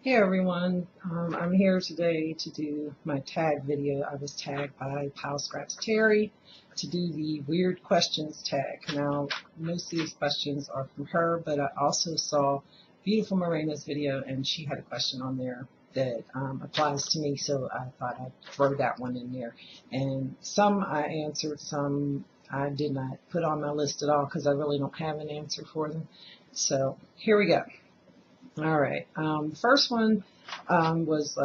Hey everyone, I'm here today to do my tag video. I was tagged by Pal Scraps Terry to do the weird questions tag. Now, most of these questions are from her, but I also saw Beautiful Morena's video and she had a question on there that applies to me, so I thought I'd throw that one in there. And some I answered, some I did not put on my list at all because I really don't have an answer for them. So here we go. All right. First one was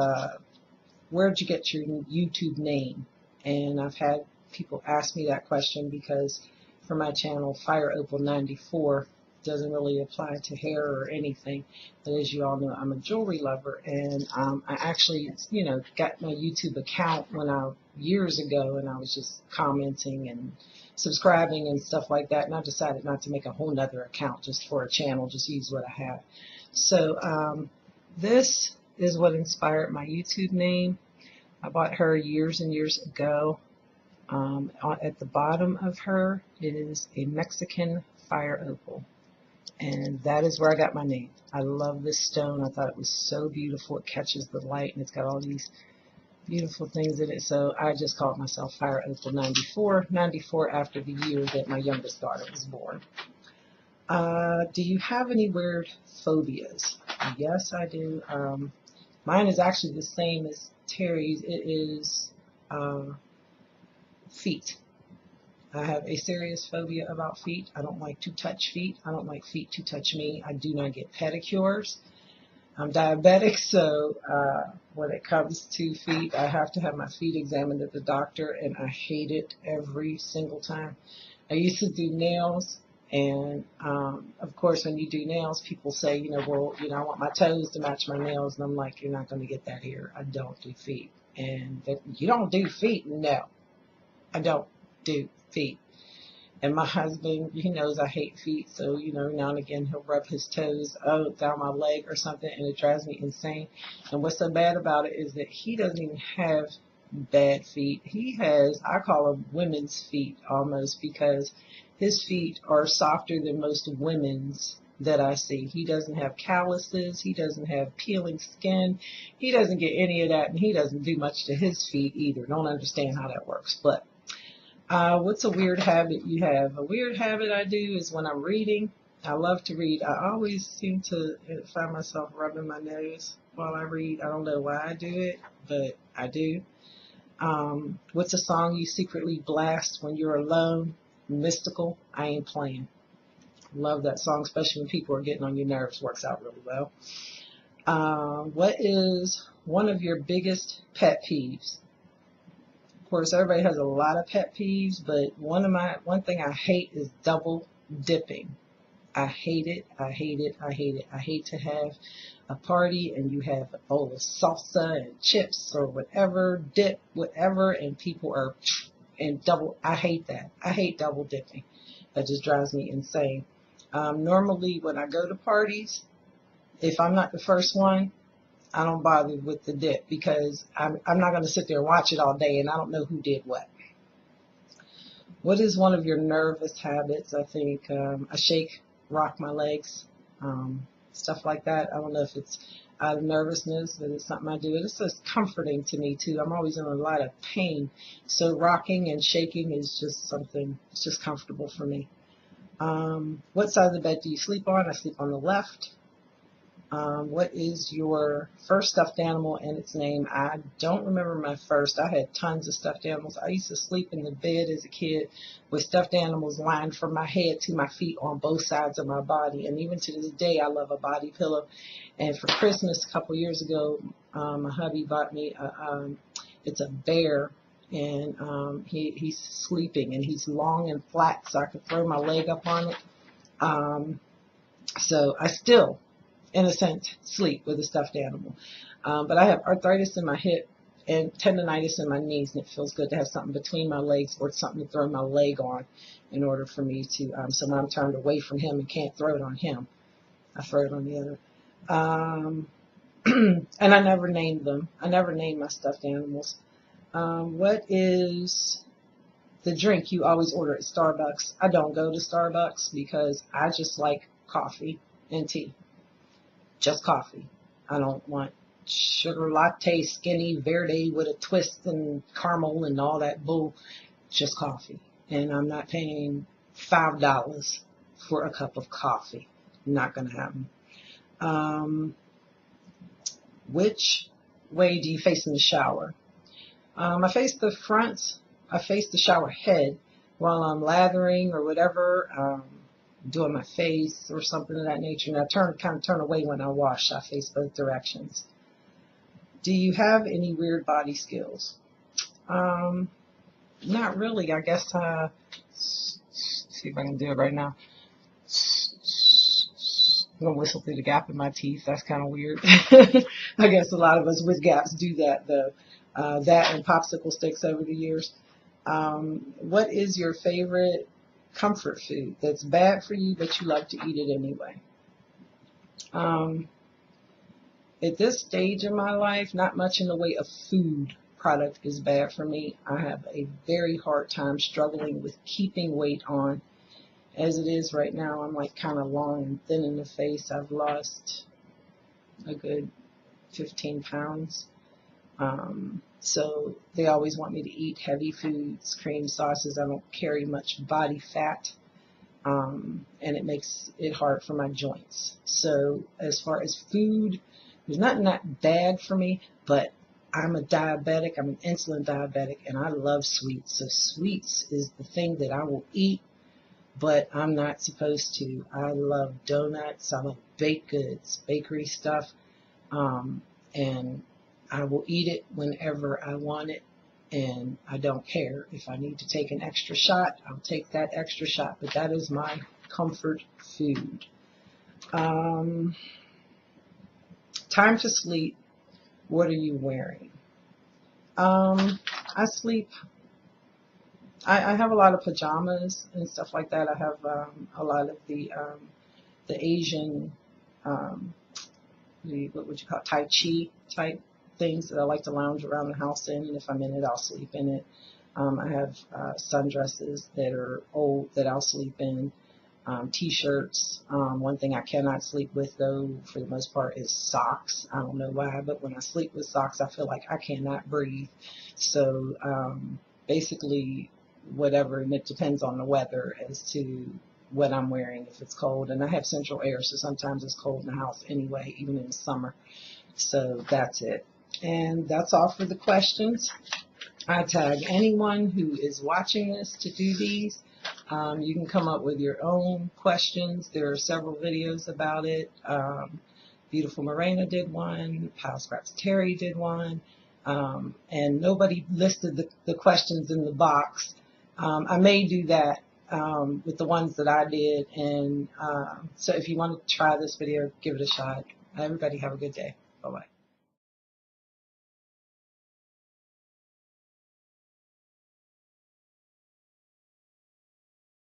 where'd you get your YouTube name? And I've had people ask me that question because for my channel, Fire Opal 94 doesn't really apply to hair or anything. But as you all know, I'm a jewelry lover, and I actually, got my YouTube account years ago, and I was just commenting and subscribing and stuff like that. And I decided not to make a whole nother account just for a channel, just use what I have. So this is what inspired my YouTube name. I bought her years and years ago. At the bottom of her is a Mexican fire opal, and that is where I got my name. I love this stone. I thought it was so beautiful. It catches the light, and it's got all these beautiful things in it. So I just called myself Fire Opal 94. 94 after the year that my youngest daughter was born. Do you have any weird phobias? Yes, I do. Mine is actually the same as Terry's. It is feet. I have a serious phobia about feet. I don't like to touch feet. I don't like feet to touch me. I do not get pedicures. I'm diabetic, so when it comes to feet, I have to have my feet examined at the doctor, and I hate it every single time. I used to do nails. And, of course, when you do nails, people say, I want my toes to match my nails. And I'm like, you're not going to get that here. I don't do feet. And you don't do feet? No, I don't do feet. And my husband, he knows I hate feet. So, now and again, he'll rub his toes down my leg or something, and it drives me insane. And what's so bad about it is that he doesn't even have bad feet. He has, I call them women's feet almost, because his feet are softer than most women's that I see. He doesn't have calluses. He doesn't have peeling skin. He doesn't get any of that, and he doesn't do much to his feet either. Don't understand how that works. But what's a weird habit you have? A weird habit I do is when I'm reading. I love to read. I always seem to find myself rubbing my nose while I read. I don't know why I do it, but I do. What's a song you secretly blast when you're alone? Mystical, I Ain't Playing. Love that song, especially when people are getting on your nerves. Works out really well. What is one of your biggest pet peeves? Of course, everybody has a lot of pet peeves, but one thing I hate is double dipping. I hate it. I hate it. I hate it. I hate to have a party and you have a bowl of salsa and chips or whatever, dip, whatever, and people are I hate that. I hate double dipping. That just drives me insane. Normally when I go to parties, if I'm not the first one, I don't bother with the dip because I'm not going to sit there and watch it all day and I don't know who did what. What is one of your nervous habits? I think I shake, rock my legs, stuff like that. I don't know if it's out of nervousness, but it's something I do. It's just comforting to me too. I'm always in a lot of pain, so rocking and shaking is just something. It's just comfortable for me. What side of the bed do you sleep on? I sleep on the left. What is your first stuffed animal and its name? I don't remember my first. I had tons of stuffed animals. I used to sleep in the bed as a kid with stuffed animals lined from my head to my feet on both sides of my body. And even to this day, I love a body pillow. And for Christmas a couple years ago, my hubby bought me it's a bear. And he's sleeping, and he's long and flat, so I could throw my leg up on it. So I still, in a sense, sleep with a stuffed animal. But I have arthritis in my hip and tendonitis in my knees, and it feels good to have something between my legs or something to throw my leg on in order for me to, so when I'm turned away from him and can't throw it on him, I throw it on the other. And I never named them. I never named my stuffed animals. What is the drink you always order at Starbucks? I don't go to Starbucks because I just like coffee and tea. Just coffee. I don't want sugar latte, skinny, verde with a twist and caramel and all that bull. Just coffee. And I'm not paying $5 for a cup of coffee. Not going to happen. Which way do you face in the shower? I face the front. I face the shower head while I'm lathering or whatever, doing my face or something of that nature. And I kind of turn away when I wash. I face both directions. Do you have any weird body skills? Not really. I guess, see if I can do it right now. I'm going to whistle through the gap in my teeth. That's kind of weird. I guess a lot of us with gaps do that, though. That and popsicle sticks over the years. What is your favorite comfort food that's bad for you, but you love to eat it anyway? At this stage in my life, not much in the way of food product is bad for me. I have a very hard time struggling with keeping weight on. As it is right now, I'm like kind of long and thin in the face. I've lost a good 15 pounds. So they always want me to eat heavy foods, cream sauces. I don't carry much body fat, and it makes it hard for my joints. So as far as food, there's nothing that bad for me, but I'm a diabetic. I'm an insulin diabetic, and I love sweets. So sweets is the thing that I will eat, but I'm not supposed to. I love donuts. I love baked goods, bakery stuff, and I will eat it whenever I want it, and I don't care. If I need to take an extra shot, I'll take that extra shot, but that is my comfort food. Time to sleep. What are you wearing? I sleep. I have a lot of pajamas and stuff like that. I have a lot of the Asian, what would you call it, Tai Chi type things that I like to lounge around the house in, and if I'm in it, I'll sleep in it. I have sundresses that are old that I'll sleep in. T-shirts. One thing I cannot sleep with, though, for the most part, is socks. I don't know why, but when I sleep with socks, I feel like I cannot breathe. So basically, whatever, and it depends on the weather as to what I'm wearing if it's cold. And I have central air, so sometimes it's cold in the house anyway, even in the summer. So that's it. And that's all for the questions. I tag anyone who is watching this to do these. You can come up with your own questions. There are several videos about it. Beautiful Morena did one. Pile Scraps Terry did one. And nobody listed the questions in the box. I may do that with the ones that I did. And so if you want to try this video, give it a shot. Everybody have a good day. Bye-bye.